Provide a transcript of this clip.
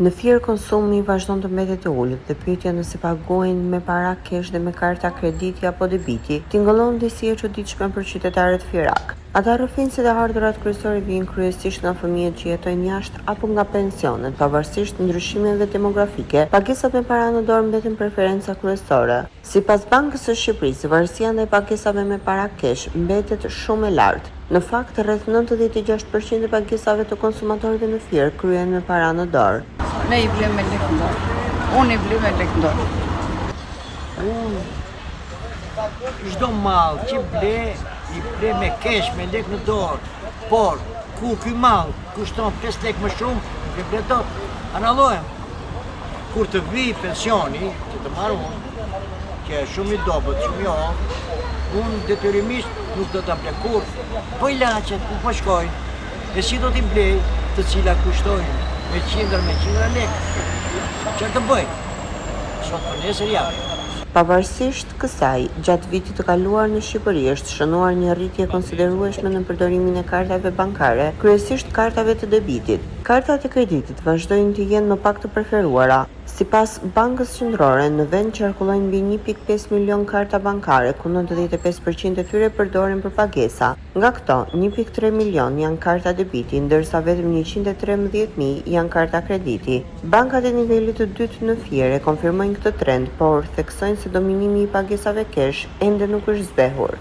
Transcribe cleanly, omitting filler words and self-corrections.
Në firë konsumi vazhdon të mbetet të ulët dhe pyetja nëse paguajnë me para kesh dhe me karta krediti apo debiti tingëllon disi e çuditshme për qytetarët firak. Ata rrëfimësit e ardhurat kryesore vijnë kryesisht nga fëmijët që jetojnë jashtë apo nga pensionet, pavarësisht ndryshimeve demografike. Pagesat me para në dorë mbeten preferenca kryesore. Sipas Bankës së Shqipërisë, varësia ndaj pagesave me para kesh mbetet shumë e lartë. Në fakt, rreth 96% e pagesave të konsumatorëve në firë kryen me para në dorë. Ne i blem me lekë në dorë. Unë i blem me lekë në dorë. Çdo mall që ble, i ble me kesh, me lekë në dorë. Por, ku ky mall kushton 5 lekë më shumë, e ble dot. Anallojmë. Kur të vi pensioni, që të marr unë, që është shumë i dobët, shumë i hollë, unë detyrimisht nuk do ta blej kurrë. Po ilaçet ku po shkojnë, e si do t'i blej të cilat kushtojnë me qindra lekë. Çfarë të bëj? Sot për nesër javë. Pavarësisht kësaj, gjatë vitit të kaluar në Shqipëri është shënuar një rritje konsiderueshme në përdorimin e kartave bankare, kryesisht kartave të debitit. Kartat e kreditit vazhdojnë të jenë më pak të preferuara. Sipas Bankës Qendrore, në vend qarkullojnë mbi 1.5 milion karta bankare, ku 95% e tyre përdoren për pagesa. Nga këto, 1.3 milion janë karta debiti, ndërsa vetëm 113.000 janë karta krediti. Bankat e nivelit të dytë në firë konfirmojnë këtë trend, por theksojnë se dominimi i pagesave kesh ende nuk është zbehur.